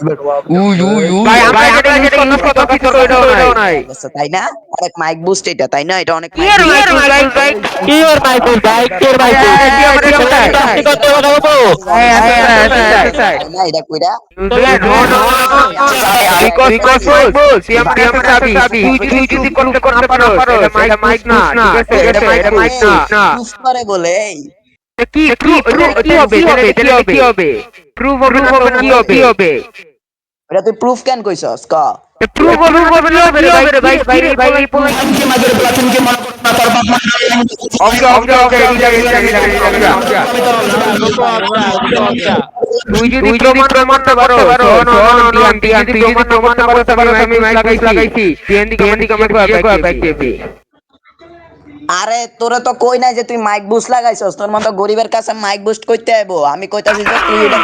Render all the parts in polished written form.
We we we ভাই আমরা যেটা ইউজ করতে কি তোর ওইটাও নাই তাই না? অনেক মাইক বুস্ট এটা, তাই না? এটা অনেক কি এর মাইক ভাই কি ওর মাইকুল ভাই কের মাইকুল তুই আমারে কোথায় প্লাস্টিক করতে কথা বলবো এই আসলে তাই না? এটা কইরা নো নো বিকজ তুই আমার চাবি তুই যদি করতে করতে পারো এটা মাইক না ঠিক আছে এটা মাইক না প্রুফ করে বলে এই কি কি হবে কি হবে প্রুফ হবে না কি হবে এটা তুই প্রুফ কেন কইছস ক? প্রুফ হবে কি হবে রে ভাই ভাই ওকে তুই যদি প্রমাণ করতে পারো তুই যদি প্রমাণ করতে পারো আমি মাইক লাগাইছি টিএনডি আমাকে আরে তোরে তো কই নাই যে তুই মাইক বুস্ট লাগাইছস। তোর মতো গরিবের কাছে মাইক বুস্ট কইতে আইবো। আমি কইতাছি যে তুই এটা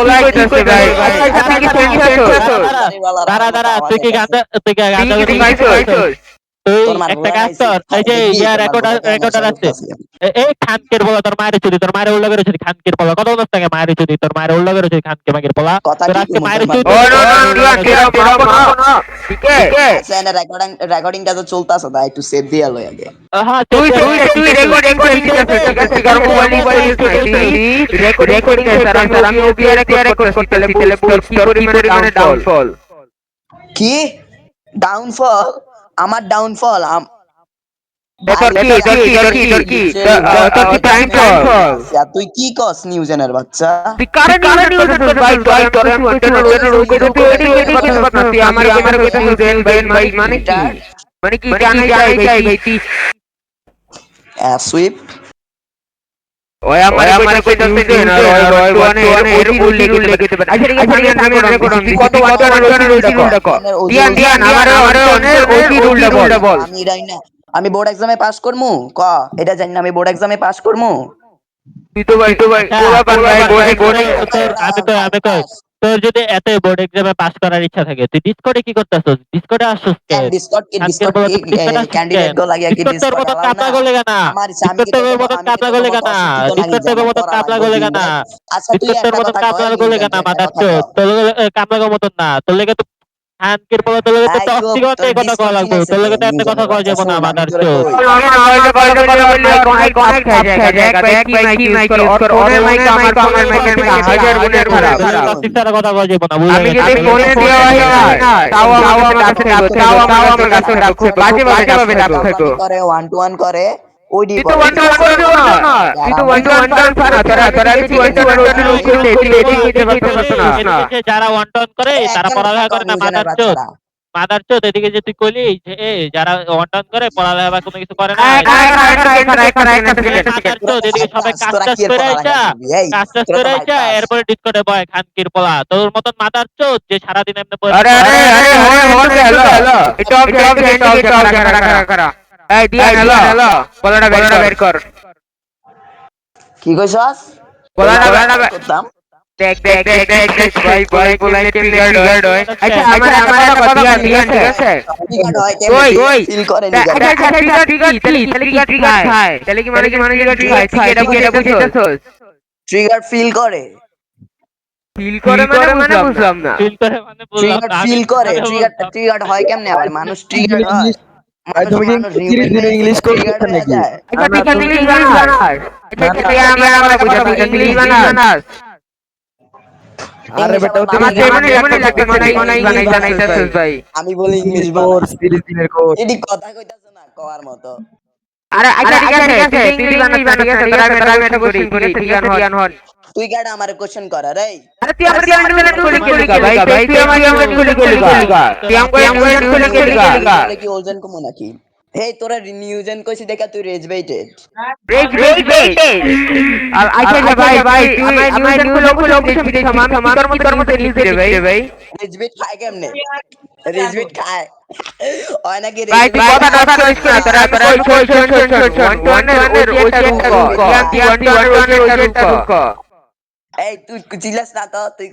ভাই কইতাছে ভাই কি দাঁড়া তুই কি গান তুই একটা কাজ কর এই যে ইয়া রেকর্ডার আছে এই খানকের বলা তোর মায়ের চুরি তোর মায়ের উল্লা করে চুরি খানকের বলা কত বলছ টাকা মায়ের চুরি তোর মায়ের উল্লা করে চুরি খানকে মাগের বলা তোর আজকে মায়ের চুরি ও নো ঠিক আছে না রেকর্ডিংটা তো চলতাছে তাই একটু সেভ দিয়া লই আগে। হ্যাঁ তুই রেকর্ডিং ঠিক আছে কার মোবাইল ইউজ নাই তুই রেকর্ডিং স্যার আমি ওবিআর রেকর্ড করতে তাহলে কি পরিমাণে ডাউনফল কি ডাউনফল? আমার ডাউনফল তোর কি টাইম ফল তুই কি কস নিউজেনের বাচ্চা? তুই কারেন্ট নিউজ ভাই তোর আমি তুই আমার ভাই মানে কি জানাই চাই ভাই তুই সুইপ ওই আমার কইতাছে যে না ওই এর উল্লেখ দিতে পারে আচ্ছা ঠিক আছে আমি রেকর্ড করছি কত ওয়াট দেখো দিয়ান আমার ওই রুলটা বল আমি রাই না আমি বোর্ড এক্সামে পাস করমু ক এটা জানি না আমি বোর্ড এক্সামে পাস করমু। তুই তো ভাই পুরো ভাই বোর্ড আমি কই তোর যদি এত বোর্ড এক্সামে পাস করার ইচ্ছা থাকে তুই ডিসকর্ডে কি করতেছস? ডিসকর্ডে আসছস কেন? ডিসকর্ড ক্যান্ডিডেট গো লাগিয়া কি ডিসকর্ডের মত কাপলা গলে গানা ডিসকর্ডের মত কাপলা গলে গানা ডিসকর্ডের মত কাপলা গলে গানা ডিসকর্ডের মত কাপলা গলে গানা মাদারচো তোর কাপলা মত না তোর লাগে তো খানকের পর তোর লাগে তো অস্তিগত এই কথা কওয়া লাগবে তোর লাগে তো এত কথা কওয়া যাবে না মাদারচো কনেক্ট হয়ে যায় কি মাইক ইউজ কর ওর মাইক আমার মাইকের হাজার গুণের খারাপ সত্যিকার কথা কওয়া যাবে না আমি যদি ফোনে দেওয়া হয় না তাও আমার কাছে ডাকছে বাজে ডাকছে তো করে 1 to 1 করে ওই ডি তুই তো 1 to 1 করছ না তুই তো 1 to 1 কর তোরা আমি 1 to 1 করতে না যারা ওয়ান টাউন করে তারা পড়ালেখা করে না মাদারচো এদিকে যে তুই কইলি যে যারা ওয়ান টাউন করে পড়ালেখা বা কোনো কিছু করে না এদিকে সবাই কাজ করে আইছা এরপরে ডিসকর্ডে বয় খানকির পোলা তোর মতন মাদারচো যে সারাদিন এমনি আরে হ্যালো এটা করা এই দিয়ান হ্যালো বলাটা বের কর কি কইছস? বলাটা করতাম দেখ ভাই বলাই ট্রিগার্ড হয় আচ্ছা আমার কথা দিয়ান ঠিক আছে ওই ফিল করে আচ্ছা ট্রিগার খায় তাহলে কি মানে ট্রিগার খায় এটা বুঝতেছস ট্রিগার ফিল করে মানে বুঝলাম না ফিল করে ট্রিগার হয় কেমনে আবার মানুষ ট্রিগার হয় তুমি ইংলিশ করতে নাকি? আচ্ছা ঠিক আছে ইংলিশ বানাস আচ্ছা আমরা বুঝাবো ইংলিশ বানাস আরে বেটা আমার যেমন লাগবে মনে জানাইতাছস ভাই আমি বলি ইংলিশ কোর্স 30 দিনের কোর্স এডি কথা কইতাছ না কওয়ার মতো। আরে আচ্ছা ঠিক আছে তুই ইংলিশ বানাস ঠিক আছে তোরা আমি এটা করি জ্ঞান হন তুই কেডা আমারে কোশ্চেন কর রে? আরে তুই আমার জ্ঞান খুলি ভাই তুই আমার জ্ঞান খুলি তুই আমার খুলি কি ওজন কম নাকি? হেই তোরা নিউজেন কইছি দেখা তুই রেজ বেইটেড আর আচ্ছা ভাই তুই আমার নিউজ দিছিস আমি তোর মত নিউজ দে ভাই রেজ বেইট খায় কেমনে? রেজ বেইট খায় হয় নাকি ভাই তুই কথা কইস না তোরা শোন ওই একটা রূপ এই তুই চিল্লাস না তো তুই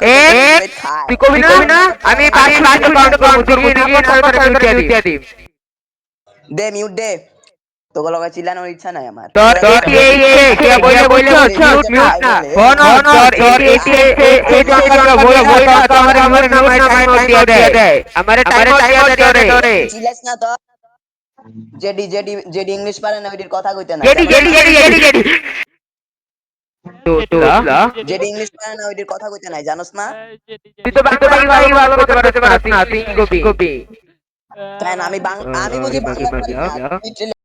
তুই কবি না আমি 5 কাউন্ট করব তুই না কথা দিয়ে দি দে মিউট দে তোকে লগে চিল্লানোর ইচ্ছা নাই আমার তোর এটি কে বলে মিউট না ফোন তোর এটি এই জঙ্গল বলে তো আমার নাম টাইম দিয়ে দে আমারে টাইম দিয়ে দে তোরে চিল্লাস না তো যেডি ইংলিশ পারে না ওইটির কথা কইতে না জেডি তো যেডি ইংলিশ পারে না ওইটির কথা কইতে নাই জানোস না তুই তো বাংলা ভালো করতে পারছিস না তুই কপি কেন আমি বুঝি বাংলা পারি না